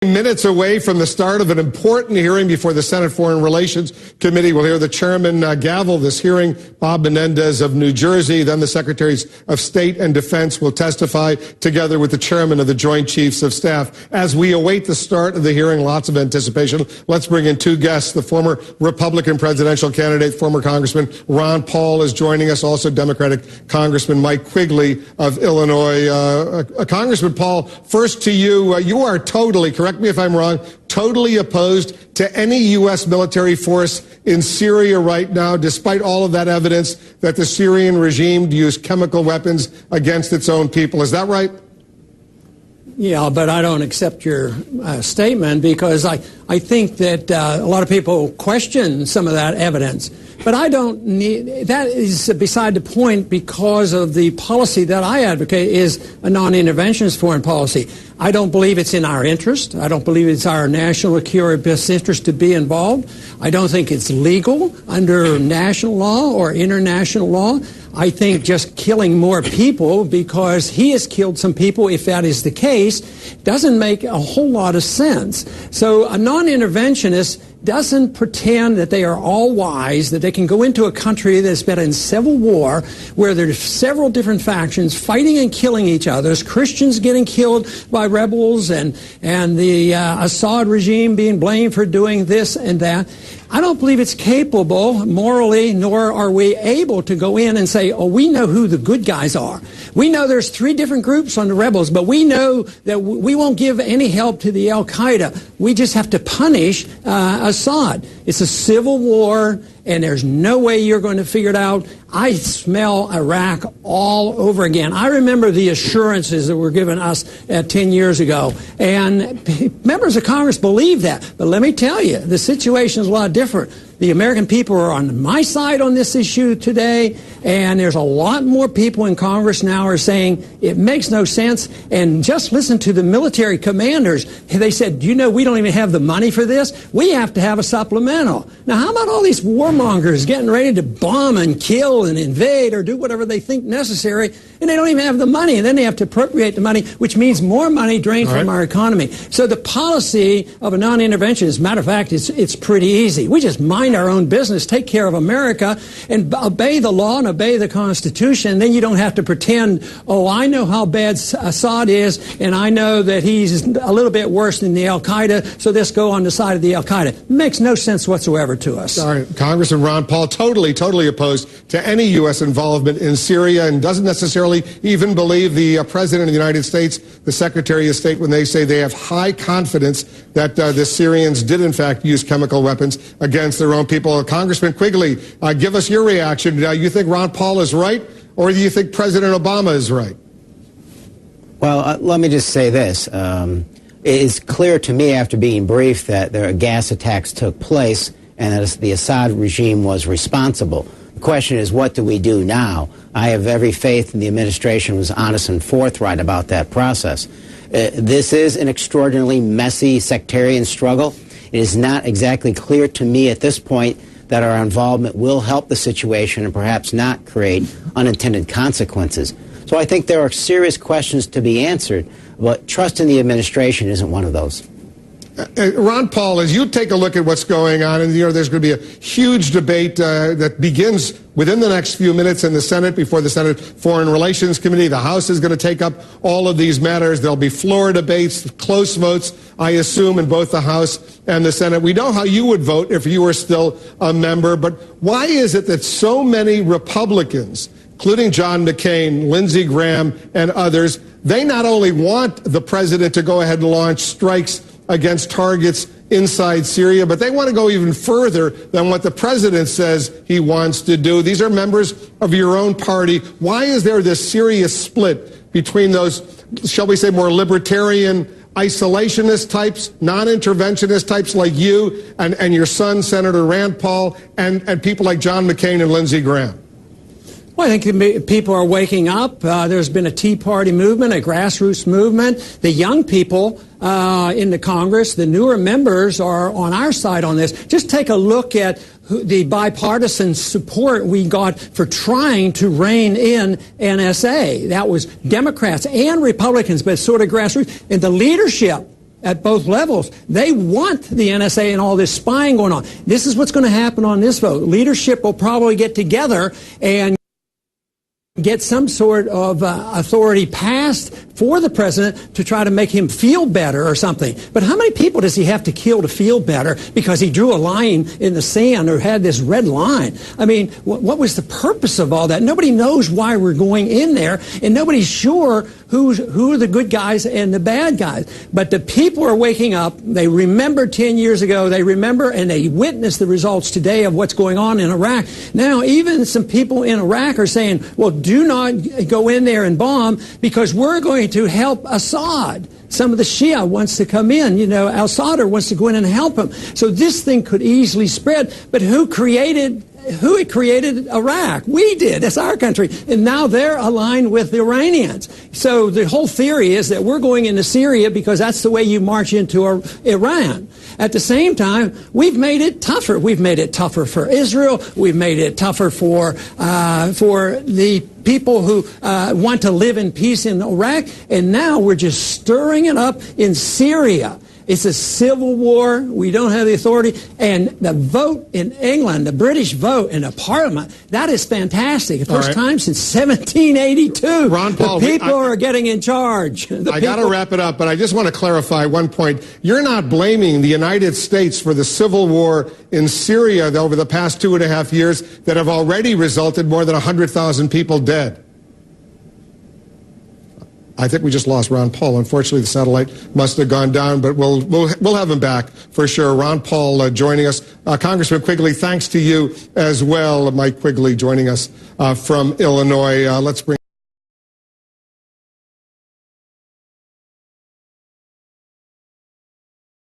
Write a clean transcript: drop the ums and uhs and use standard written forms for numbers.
Minutes away from the start of an important hearing before the Senate Foreign Relations Committee. We'll hear the chairman gavel this hearing, Bob Menendez of New Jersey. Then the Secretaries of State and Defense will testify together with the chairman of the Joint Chiefs of Staff. As we await the start of the hearing, lots of anticipation. Let's bring in two guests. The former Republican presidential candidate, former Congressman Ron Paul is joining us. Also Democratic Congressman Mike Quigley of Illinois. Congressman Paul, first to you. You are totally, correct me if I'm wrong, totally opposed to any U.S. military force in Syria right now, despite all of that evidence that the Syrian regime used chemical weapons against its own people. Is that right? Yeah, but I don't accept your statement because I think that a lot of people question some of that evidence. But I don't need, that is beside the point because of the policy that I advocate is a non-interventionist foreign policy. I don't believe it's in our interest. I don't believe it's our national security best interest to be involved. I don't think it's legal under national law or international law. I think just killing more people because he has killed some people, if that is the case, doesn't make a whole lot of sense. So a non-interventionist doesn't pretend that they are all wise, that they can go into a country that's been in civil war, where there's several different factions fighting and killing each other. There's Christians getting killed by rebels and the Assad regime being blamed for doing this and that. I don't believe it's capable morally, nor are we able to go in and say, oh, we know who the good guys are. We know there's 3 different groups on the rebels, but we know that we won't give any help to the Al-Qaeda. We just have to punish Assad. It's a civil war, and there's no way you're going to figure it out. I smell Iraq all over again. I remember the assurances that were given us 10 years ago, and members of Congress believe that. But let me tell you, the situation is a lot different. The American people are on my side on this issue today, and there's a lot more people in Congress now are saying it makes no sense. And just listen to the military commanders. They said, you know, we don't even have the money for this. We have to have a supplemental. Now, how about all these warmongers getting ready to bomb and kill and invade or do whatever they think necessary, and they don't even have the money, and then they have to appropriate the money, which means more money drained from our economy. So the policy of a non-intervention, as a matter of fact, it's pretty easy. We just mind our own business, take care of America, and obey the law and obey the Constitution. Then you don't have to pretend, oh, I know how bad Assad is, and I know that he's a little bit worse than the Al-Qaeda, so let's go on the side of the Al-Qaeda. It makes no sense whatsoever to us. All right, Congressman Ron Paul, totally opposed to any U.S. involvement in Syria and doesn't necessarily even believe the President of the United States, the Secretary of State, when they say they have high confidence that the Syrians did, in fact, use chemical weapons against their own people. Congressman Quigley, give us your reaction. You think Ron Paul is right, or do you think President Obama is right? Well, let me just say this. It is clear to me after being briefed that there are gas attacks took place and that the Assad regime was responsible. The question is, what do we do now? I have every faith in the administration was honest and forthright about that process. This is an extraordinarily messy sectarian struggle. It is not exactly clear to me at this point that our involvement will help the situation and perhaps not create unintended consequences. So I think there are serious questions to be answered, but trust in the administration isn't one of those. Ron Paul, as you take a look at what's going on, and there's going to be a huge debate that begins within the next few minutes in the Senate before the Senate Foreign Relations Committee. The House is going to take up all of these matters. There'll be floor debates, close votes, I assume, in both the House and the Senate. We know how you would vote if you were still a member, but why is it that so many Republicans, including John McCain, Lindsey Graham, and others, they not only want the president to go ahead and launch strikes against targets inside Syria, but they want to go even further than what the president says he wants to do. These are members of your own party. Why is there this serious split between those, shall we say, more libertarian, isolationist types, non-interventionist types like you and your son, Senator Rand Paul, and people like John McCain and Lindsey Graham? Well, I think people are waking up. There's been a Tea Party movement, a grassroots movement. The young people in the Congress, the newer members, are on our side on this. Just take a look at the bipartisan support we got for trying to rein in NSA. That was Democrats and Republicans, but sort of grassroots. And the leadership at both levels. They want the NSA and all this spying going on. This is what's going to happen on this vote. Leadership will probably get together and get some sort of authority passed for the president to try to make him feel better or something. But how many people does he have to kill to feel better because he drew a line in the sand or had this red line? I mean, what was the purpose of all that? Nobody knows why we're going in there, and nobody's sure who are the good guys and the bad guys. But the people are waking up. They remember 10 years ago. They remember and they witness the results today of what's going on in Iraq. Now, even some people in Iraq are saying, well, do not go in there and bomb because we're going to help Assad. Some of the Shia wants to come in. You know, al-Sadr wants to go in and help him. So this thing could easily spread. But who created Iraq? We did. That's our country. And now they're aligned with the Iranians. So the whole theory is that we're going into Syria because that's the way you march into Iran. At the same time, we've made it tougher. We've made it tougher for Israel. We've made it tougher for the people who want to live in peace in Iraq. And now we're just stirring it up in Syria. It's a civil war. We don't have the authority. And the vote in England, the British vote in the Parliament, that is fantastic. The first time since 1782. Ron Paul, the people are getting in charge. I got to wrap it up, but I just want to clarify one point. You're not blaming the United States for the civil war in Syria over the past 2.5 years that have already resulted more than 100,000 people dead. I think we just lost Ron Paul. Unfortunately, the satellite must have gone down, but we'll have him back for sure. Ron Paul joining us. Congressman Quigley, thanks to you as well. Mike Quigley joining us from Illinois. Let's bring